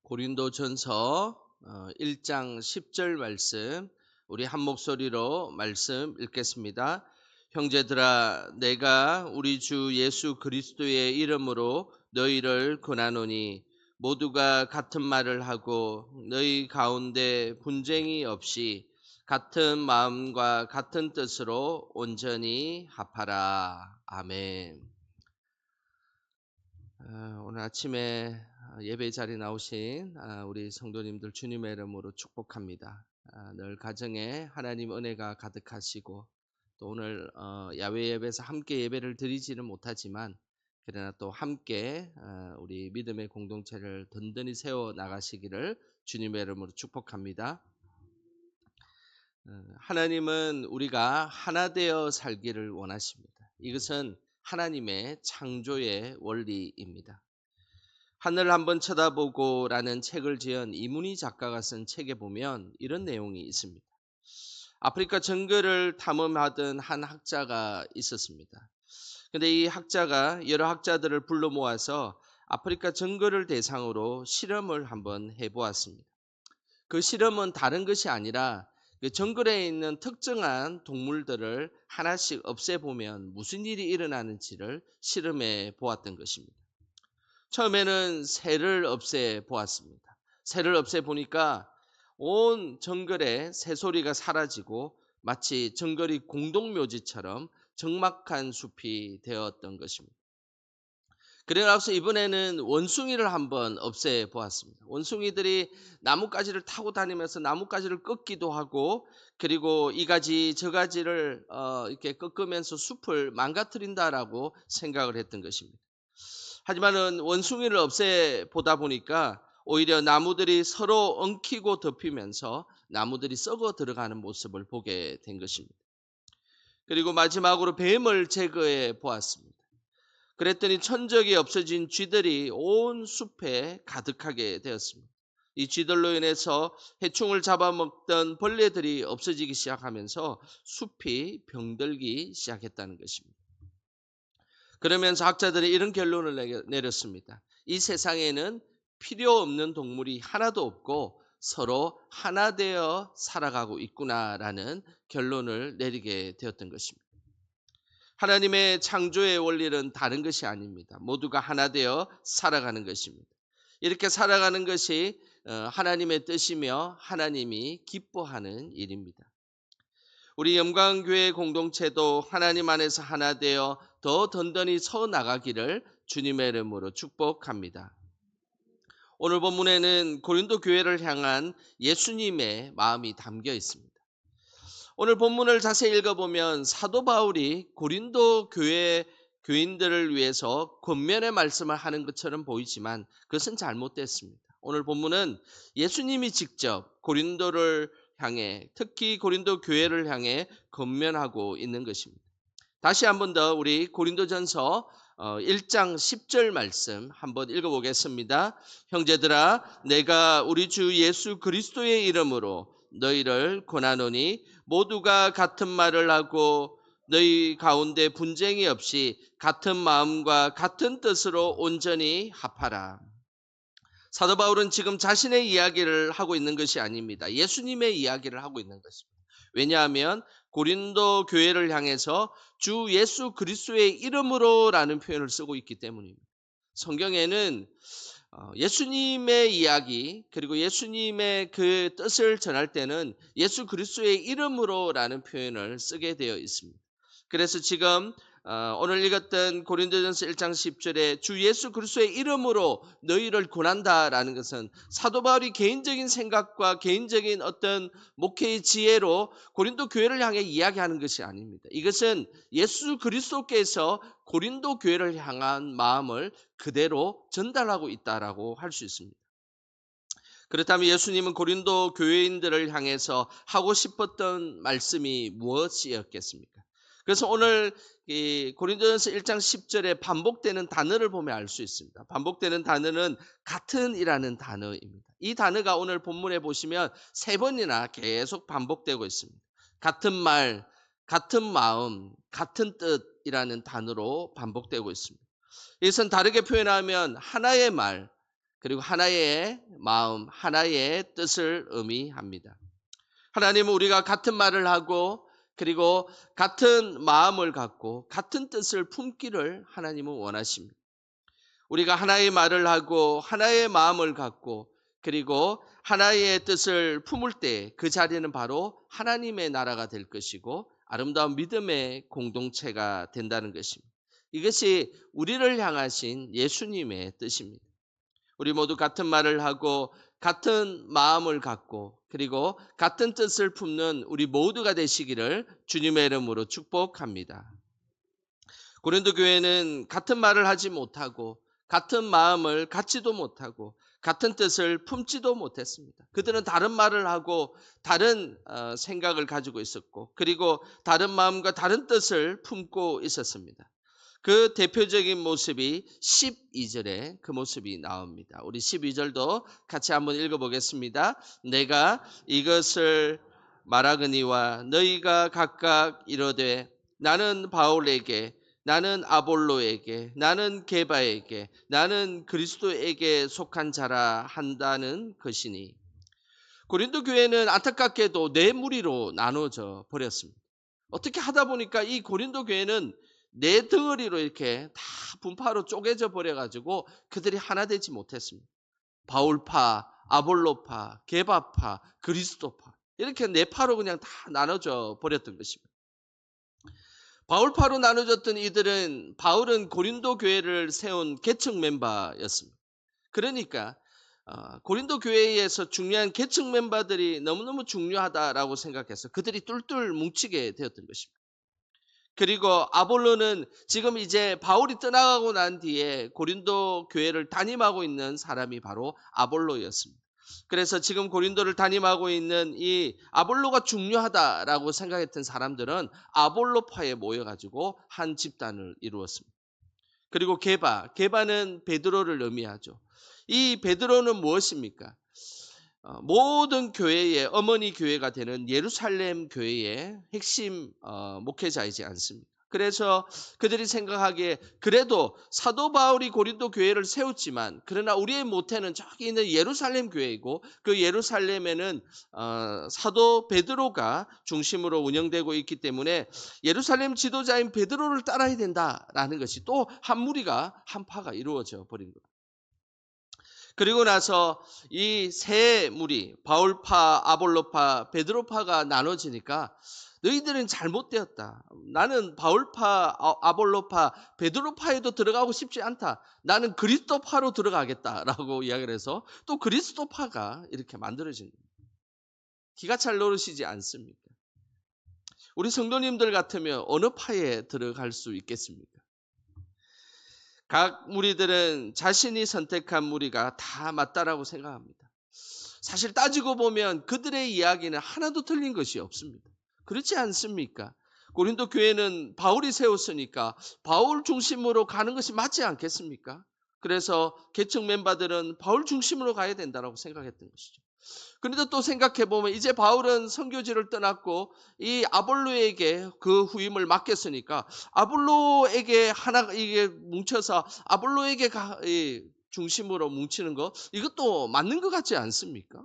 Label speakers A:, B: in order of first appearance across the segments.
A: 고린도전서 1장 10절 말씀 우리 한 목소리로 말씀 읽겠습니다. 형제들아 내가 우리 주 예수 그리스도의 이름으로 너희를 권하노니 모두가 같은 말을 하고 너희 가운데 분쟁이 없이 같은 마음과 같은 뜻으로 온전히 합하라. 아멘. 오늘 아침에 예배 자리에 나오신 우리 성도님들 주님의 이름으로 축복합니다. 늘 가정에 하나님 은혜가 가득하시고 또 오늘 야외 예배에서 함께 예배를 드리지는 못하지만 그러나 또 함께 우리 믿음의 공동체를 든든히 세워 나가시기를 주님의 이름으로 축복합니다. 하나님은 우리가 하나 되어 살기를 원하십니다. 이것은 하나님의 창조의 원리입니다. 하늘을 한번 쳐다보고라는 책을 지은 이문희 작가가 쓴 책에 보면 이런 내용이 있습니다. 아프리카 정글을 탐험하던 한 학자가 있었습니다. 근데 이 학자가 여러 학자들을 불러 모아서 아프리카 정글을 대상으로 실험을 한번 해보았습니다. 그 실험은 다른 것이 아니라 그 정글에 있는 특정한 동물들을 하나씩 없애보면 무슨 일이 일어나는지를 실험해 보았던 것입니다. 처음에는 새를 없애 보았습니다. 새를 없애 보니까 온 정글에 새소리가 사라지고 마치 정글이 공동묘지처럼 적막한 숲이 되었던 것입니다. 그래서 이번에는 원숭이를 한번 없애 보았습니다. 원숭이들이 나뭇가지를 타고 다니면서 나뭇가지를 꺾기도 하고 그리고 이 가지 저 가지를 이렇게 꺾으면서 숲을 망가뜨린다라고 생각을 했던 것입니다. 하지만은 원숭이를 없애 보다 보니까 오히려 나무들이 서로 엉키고 덮이면서 나무들이 썩어 들어가는 모습을 보게 된 것입니다. 그리고 마지막으로 뱀을 제거해 보았습니다. 그랬더니 천적이 없어진 쥐들이 온 숲에 가득하게 되었습니다. 이 쥐들로 인해서 해충을 잡아먹던 벌레들이 없어지기 시작하면서 숲이 병들기 시작했다는 것입니다. 그러면서 학자들이 이런 결론을 내렸습니다. 이 세상에는 필요 없는 동물이 하나도 없고 서로 하나 되어 살아가고 있구나라는 결론을 내리게 되었던 것입니다. 하나님의 창조의 원리는 다른 것이 아닙니다. 모두가 하나 되어 살아가는 것입니다. 이렇게 살아가는 것이 하나님의 뜻이며 하나님이 기뻐하는 일입니다. 우리 영광교회 공동체도 하나님 안에서 하나 되어 더 든든히 서 나가기를 주님의 이름으로 축복합니다. 오늘 본문에는 고린도 교회를 향한 예수님의 마음이 담겨 있습니다. 오늘 본문을 자세히 읽어보면 사도 바울이 고린도 교회 교인들을 위해서 권면의 말씀을 하는 것처럼 보이지만 그것은 잘못됐습니다. 오늘 본문은 예수님이 직접 고린도를 향해 특히 고린도 교회를 향해 권면하고 있는 것입니다. 다시 한번 더 우리 고린도전서 1장 10절 말씀 한번 읽어보겠습니다. 형제들아 내가 우리 주 예수 그리스도의 이름으로 너희를 권하노니 모두가 같은 말을 하고 너희 가운데 분쟁이 없이 같은 마음과 같은 뜻으로 온전히 합하라. 사도 바울은 지금 자신의 이야기를 하고 있는 것이 아닙니다. 예수님의 이야기를 하고 있는 것입니다. 왜냐하면 고린도 교회를 향해서 주 예수 그리스도의 이름으로라는 표현을 쓰고 있기 때문입니다. 성경에는 예수님의 이야기 그리고 예수님의 그 뜻을 전할 때는 예수 그리스도의 이름으로라는 표현을 쓰게 되어 있습니다. 그래서 지금 오늘 읽었던 고린도전서 1장 10절에 주 예수 그리스도의 이름으로 너희를 권한다라는 것은 사도 바울이 개인적인 생각과 개인적인 어떤 목회의 지혜로 고린도 교회를 향해 이야기하는 것이 아닙니다. 이것은 예수 그리스도께서 고린도 교회를 향한 마음을 그대로 전달하고 있다라고 할 수 있습니다. 그렇다면 예수님은 고린도 교회인들을 향해서 하고 싶었던 말씀이 무엇이었겠습니까? 그래서 오늘 고린도전서 1장 10절에 반복되는 단어를 보면 알 수 있습니다. 반복되는 단어는 같은이라는 단어입니다. 이 단어가 오늘 본문에 보시면 3번이나 계속 반복되고 있습니다. 같은 말, 같은 마음, 같은 뜻이라는 단어로 반복되고 있습니다. 이것은 다르게 표현하면 하나의 말, 그리고 하나의 마음, 하나의 뜻을 의미합니다. 하나님은 우리가 같은 말을 하고 그리고 같은 마음을 갖고 같은 뜻을 품기를 하나님은 원하십니다. 우리가 하나의 말을 하고 하나의 마음을 갖고 그리고 하나의 뜻을 품을 때 그 자리는 바로 하나님의 나라가 될 것이고 아름다운 믿음의 공동체가 된다는 것입니다. 이것이 우리를 향하신 예수님의 뜻입니다. 우리 모두 같은 말을 하고 같은 마음을 갖고 그리고 같은 뜻을 품는 우리 모두가 되시기를 주님의 이름으로 축복합니다. 고린도 교회는 같은 말을 하지 못하고 같은 마음을 갖지도 못하고 같은 뜻을 품지도 못했습니다. 그들은 다른 말을 하고 다른 생각을 가지고 있었고 그리고 다른 마음과 다른 뜻을 품고 있었습니다. 그 대표적인 모습이 12절에 그 모습이 나옵니다. 우리 12절도 같이 한번 읽어보겠습니다. 내가 이것을 말하거니와 너희가 각각 이르되 나는 바울에게 나는 아볼로에게 나는 게바에게 나는 그리스도에게 속한 자라 한다는 것이니 고린도 교회는 안타깝게도 네 무리로 나눠져 버렸습니다. 어떻게 하다 보니까 이 고린도 교회는 네 덩어리로 이렇게 다 분파로 쪼개져 버려가지고 그들이 하나 되지 못했습니다. 바울파, 아볼로파, 게바파, 그리스도파 이렇게 네 파로 그냥 다 나눠져 버렸던 것입니다. 바울파로 나눠졌던 이들은 바울은 고린도 교회를 세운 개척 멤버였습니다. 그러니까 고린도 교회에서 중요한 개척 멤버들이 너무너무 중요하다라고 생각해서 그들이 똘똘 뭉치게 되었던 것입니다. 그리고 아볼로는 지금 이제 바울이 떠나가고 난 뒤에 고린도 교회를 담임하고 있는 사람이 바로 아볼로였습니다. 그래서 지금 고린도를 담임하고 있는 이 아볼로가 중요하다라고 생각했던 사람들은 아볼로파에 모여가지고 한 집단을 이루었습니다. 그리고 게바는 베드로를 의미하죠. 이 베드로는 무엇입니까? 모든 교회의 어머니 교회가 되는 예루살렘 교회의 핵심 목회자이지 않습니까? 그래서 그들이 생각하기에 그래도 사도 바울이 고린도 교회를 세웠지만 그러나 우리의 모태는 저기 있는 예루살렘 교회이고 그 예루살렘에는 사도 베드로가 중심으로 운영되고 있기 때문에 예루살렘 지도자인 베드로를 따라야 된다라는 것이 또 한 무리가 한 파가 이루어져 버린 거예요. 그리고 나서 이 세 무리 바울파, 아볼로파, 베드로파가 나눠지니까 너희들은 잘못되었다. 나는 바울파, 아볼로파, 베드로파에도 들어가고 싶지 않다. 나는 그리스도파로 들어가겠다라고 이야기를 해서 또 그리스도파가 이렇게 만들어진 겁니다. 기가 찰 노릇이지 않습니까? 우리 성도님들 같으면 어느 파에 들어갈 수 있겠습니까? 각 무리들은 자신이 선택한 무리가 다 맞다라고 생각합니다. 사실 따지고 보면 그들의 이야기는 하나도 틀린 것이 없습니다. 그렇지 않습니까? 고린도 교회는 바울이 세웠으니까 바울 중심으로 가는 것이 맞지 않겠습니까? 그래서 개척 멤버들은 바울 중심으로 가야 된다고 생각했던 것이죠. 그런데 또 생각해보면 이제 바울은 선교지를 떠났고 이 아볼로에게 그 후임을 맡겼으니까 아볼로에게 하나 이게 뭉쳐서 아볼로에게 중심으로 뭉치는 거 이것도 맞는 것 같지 않습니까?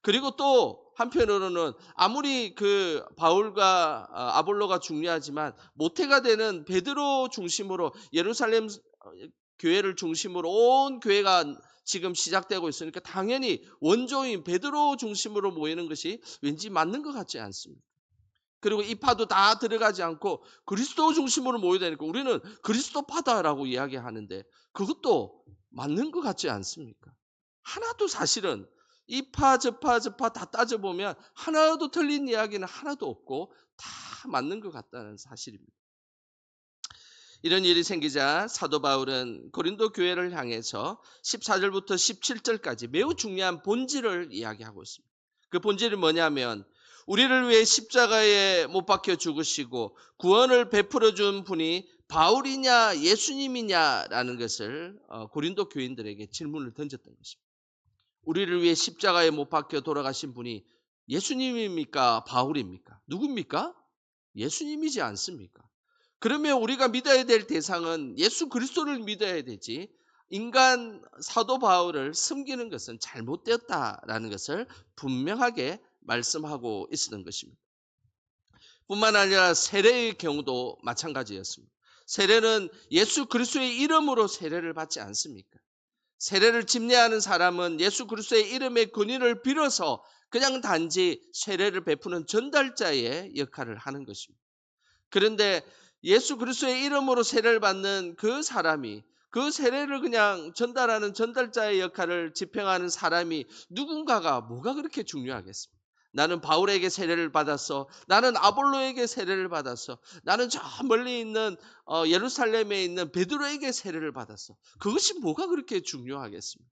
A: 그리고 또 한편으로는 아무리 그 바울과 아볼로가 중요하지만 모태가 되는 베드로 중심으로 예루살렘 교회를 중심으로 온 교회가 지금 시작되고 있으니까 당연히 원조인 베드로 중심으로 모이는 것이 왠지 맞는 것 같지 않습니다. 그리고 이 파도 다 들어가지 않고 그리스도 중심으로 모여야 되니까 우리는 그리스도파다라고 이야기하는데 그것도 맞는 것 같지 않습니까? 하나도 사실은 이 파, 저 파, 저 파 다 따져보면 하나도 틀린 이야기는 하나도 없고 다 맞는 것 같다는 사실입니다. 이런 일이 생기자 사도 바울은 고린도 교회를 향해서 14절부터 17절까지 매우 중요한 본질을 이야기하고 있습니다. 그 본질이 뭐냐면 우리를 위해 십자가에 못 박혀 죽으시고 구원을 베풀어 준 분이 바울이냐 예수님이냐라는 것을 고린도 교인들에게 질문을 던졌던 것입니다. 우리를 위해 십자가에 못 박혀 돌아가신 분이 예수님입니까? 바울입니까? 누굽니까? 예수님이지 않습니까? 그러면 우리가 믿어야 될 대상은 예수 그리스도를 믿어야 되지 인간 사도 바울을 숨기는 것은 잘못되었다라는 것을 분명하게 말씀하고 있었던 것입니다. 뿐만 아니라 세례의 경우도 마찬가지였습니다. 세례는 예수 그리스도의 이름으로 세례를 받지 않습니까? 세례를 집례하는 사람은 예수 그리스도의 이름의 권위를 빌어서 그냥 단지 세례를 베푸는 전달자의 역할을 하는 것입니다. 그런데 예수 그리스도의 이름으로 세례를 받는 그 사람이, 그 세례를 그냥 전달하는 전달자의 역할을 집행하는 사람이 누군가가 뭐가 그렇게 중요하겠습니까? 나는 바울에게 세례를 받았어. 나는 아볼로에게 세례를 받았어. 나는 저 멀리 있는 예루살렘에 있는 베드로에게 세례를 받았어. 그것이 뭐가 그렇게 중요하겠습니까?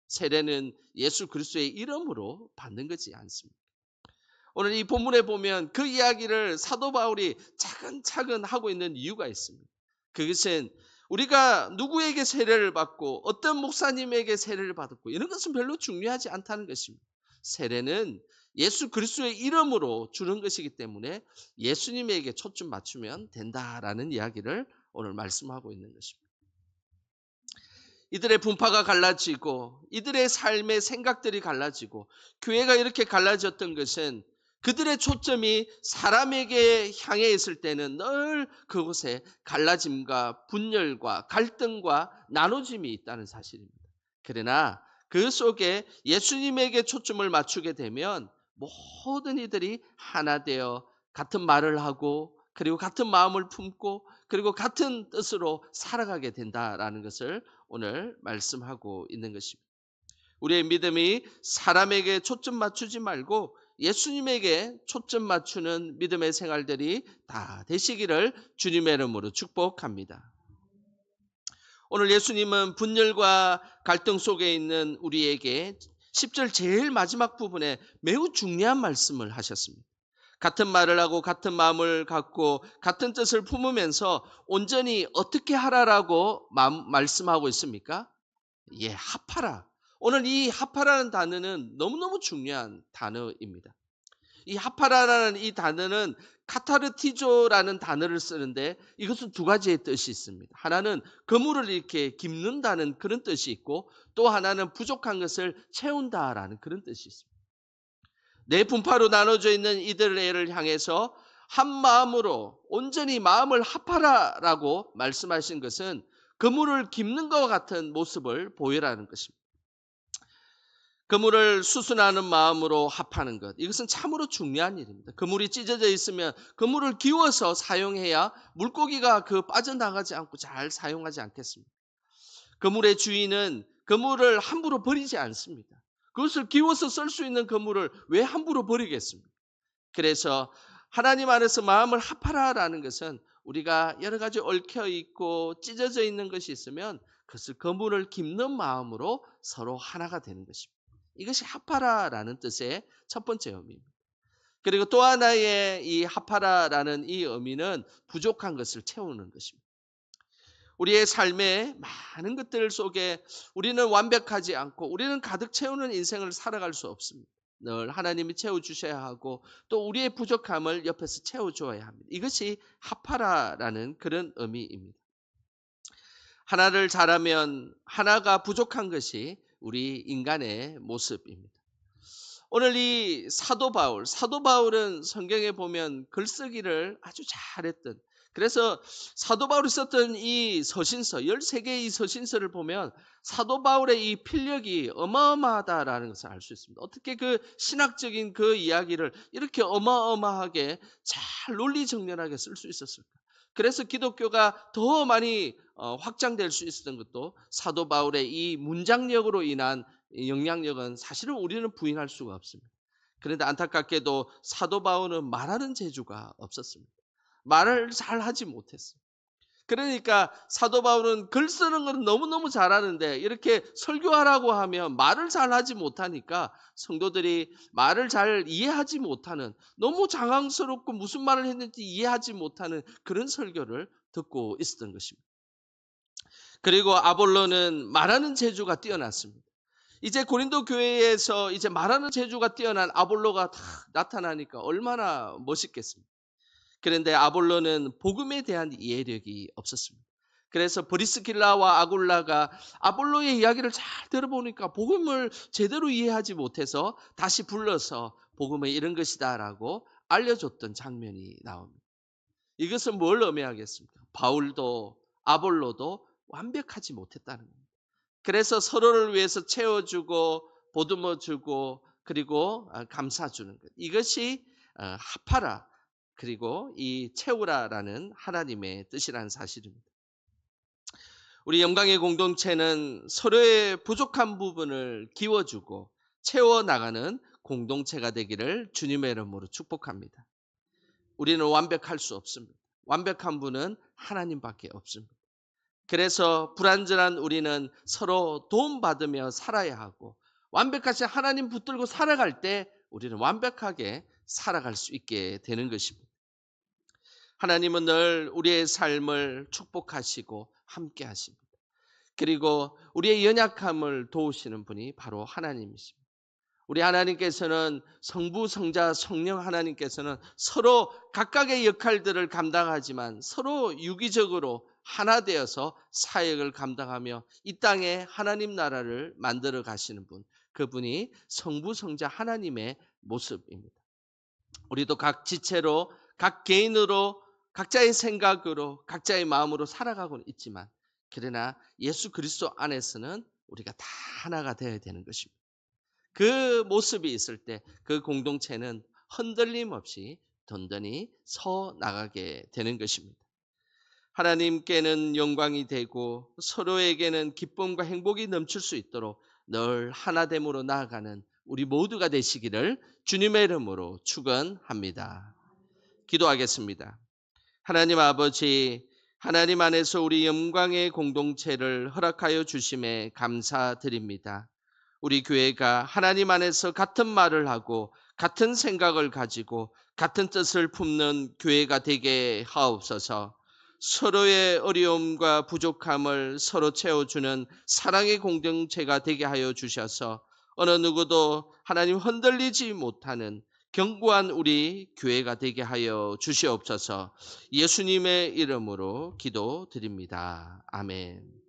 A: 세례는 예수 그리스도의 이름으로 받는 것이 않습니다. 오늘 이 본문에 보면 그 이야기를 사도 바울이 차근차근 하고 있는 이유가 있습니다. 그것은 우리가 누구에게 세례를 받고 어떤 목사님에게 세례를 받았고 이런 것은 별로 중요하지 않다는 것입니다. 세례는 예수 그리스도의 이름으로 주는 것이기 때문에 예수님에게 초점 맞추면 된다라는 이야기를 오늘 말씀하고 있는 것입니다. 이들의 분파가 갈라지고 이들의 삶의 생각들이 갈라지고 교회가 이렇게 갈라졌던 것은 그들의 초점이 사람에게 향해 있을 때는 늘 그곳에 갈라짐과 분열과 갈등과 나눠짐이 있다는 사실입니다. 그러나 그 속에 예수님에게 초점을 맞추게 되면 모든 이들이 하나 되어 같은 말을 하고 그리고 같은 마음을 품고 그리고 같은 뜻으로 살아가게 된다라는 것을 오늘 말씀하고 있는 것입니다. 우리의 믿음이 사람에게 초점 맞추지 말고 예수님에게 초점 맞추는 믿음의 생활들이 다 되시기를 주님의 이름으로 축복합니다. 오늘 예수님은 분열과 갈등 속에 있는 우리에게 10절 제일 마지막 부분에 매우 중요한 말씀을 하셨습니다. 같은 말을 하고 같은 마음을 갖고 같은 뜻을 품으면서 온전히 어떻게 하라라고 말씀하고 있습니까? 예, 합하라. 오늘 이 합하라는 단어는 너무너무 중요한 단어입니다. 이 합하라라는 이 단어는 카타르티조라는 단어를 쓰는데 이것은 두 가지의 뜻이 있습니다. 하나는 그물을 이렇게 깁는다는 그런 뜻이 있고 또 하나는 부족한 것을 채운다라는 그런 뜻이 있습니다. 네 분파로 나눠져 있는 이들을 향해서 한 마음으로 온전히 마음을 합하라라고 말씀하신 것은 그물을 깁는 것 같은 모습을 보여라는 것입니다. 그물을 수순하는 마음으로 합하는 것. 이것은 참으로 중요한 일입니다. 그물이 찢어져 있으면 그물을 기워서 사용해야 물고기가 그 빠져나가지 않고 잘 사용하지 않겠습니까? 그물의 주인은 그물을 함부로 버리지 않습니다. 그것을 기워서 쓸 수 있는 그물을 왜 함부로 버리겠습니까? 그래서 하나님 안에서 마음을 합하라라는 것은 우리가 여러 가지 얽혀 있고 찢어져 있는 것이 있으면 그것을 그물을 깁는 마음으로 서로 하나가 되는 것입니다. 이것이 합하라라는 뜻의 첫 번째 의미입니다. 그리고 또 하나의 이 합하라라는 이 의미는 부족한 것을 채우는 것입니다. 우리의 삶의 많은 것들 속에 우리는 완벽하지 않고 우리는 가득 채우는 인생을 살아갈 수 없습니다. 늘 하나님이 채워주셔야 하고 또 우리의 부족함을 옆에서 채워줘야 합니다. 이것이 합하라라는 그런 의미입니다. 하나를 잘하면 하나가 부족한 것이 우리 인간의 모습입니다. 오늘 이 사도 바울은 성경에 보면 글쓰기를 아주 잘했던, 그래서 사도 바울이 썼던 이 서신서, 13개의 이 서신서를 보면 사도 바울의 이 필력이 어마어마하다라는 것을 알 수 있습니다. 어떻게 그 신학적인 그 이야기를 이렇게 어마어마하게 잘 논리정연하게 쓸 수 있었을까? 그래서 기독교가 더 많이 확장될 수 있었던 것도 사도 바울의 이 문장력으로 인한 영향력은 사실은 우리는 부인할 수가 없습니다. 그런데 안타깝게도 사도 바울은 말하는 재주가 없었습니다. 말을 잘 하지 못했어요. 그러니까 사도 바울은 글 쓰는 건 너무너무 잘하는데 이렇게 설교하라고 하면 말을 잘 하지 못하니까 성도들이 말을 잘 이해하지 못하는, 너무 장황스럽고 무슨 말을 했는지 이해하지 못하는 그런 설교를 듣고 있었던 것입니다. 그리고 아볼로는 말하는 재주가 뛰어났습니다. 이제 고린도 교회에서 이제 말하는 재주가 뛰어난 아볼로가 다 나타나니까 얼마나 멋있겠습니까? 그런데 아볼로는 복음에 대한 이해력이 없었습니다. 그래서 브리스길라와 아굴라가 아볼로의 이야기를 잘 들어보니까 복음을 제대로 이해하지 못해서 다시 불러서 복음은 이런 것이다라고 알려줬던 장면이 나옵니다. 이것은 뭘 의미하겠습니까? 바울도 아볼로도 완벽하지 못했다는 겁니다. 그래서 서로를 위해서 채워주고 보듬어주고 그리고 감싸주는 것. 이것이 합하라 그리고 이 채우라라는 하나님의 뜻이라는 사실입니다. 우리 영광의 공동체는 서로의 부족한 부분을 기워주고 채워나가는 공동체가 되기를 주님의 이름으로 축복합니다. 우리는 완벽할 수 없습니다. 완벽한 분은 하나님밖에 없습니다. 그래서 불완전한 우리는 서로 도움받으며 살아야 하고 완벽하신 하나님 붙들고 살아갈 때 우리는 완벽하게 살아갈 수 있게 되는 것입니다. 하나님은 늘 우리의 삶을 축복하시고 함께 하십니다. 그리고 우리의 연약함을 도우시는 분이 바로 하나님이십니다. 우리 하나님께서는 성부, 성자, 성령 하나님께서는 서로 각각의 역할들을 감당하지만 서로 유기적으로 하나 되어서 사역을 감당하며 이 땅에 하나님 나라를 만들어 가시는 분, 그분이 성부, 성자 하나님의 모습입니다. 우리도 각 지체로, 각 개인으로, 각자의 생각으로, 각자의 마음으로 살아가고는 있지만 그러나 예수 그리스도 안에서는 우리가 다 하나가 되어야 되는 것입니다. 그 모습이 있을 때 그 공동체는 흔들림 없이 든든히 서 나가게 되는 것입니다. 하나님께는 영광이 되고 서로에게는 기쁨과 행복이 넘칠 수 있도록 늘 하나됨으로 나아가는 우리 모두가 되시기를 주님의 이름으로 축원합니다. 기도하겠습니다. 하나님 아버지, 하나님 안에서 우리 영광의 공동체를 허락하여 주심에 감사드립니다. 우리 교회가 하나님 안에서 같은 말을 하고 같은 생각을 가지고 같은 뜻을 품는 교회가 되게 하옵소서. 서로의 어려움과 부족함을 서로 채워주는 사랑의 공동체가 되게 하여 주셔서 어느 누구도 하나님 흔들리지 못하는 견고한 우리 교회가 되게 하여 주시옵소서. 예수님의 이름으로 기도드립니다. 아멘.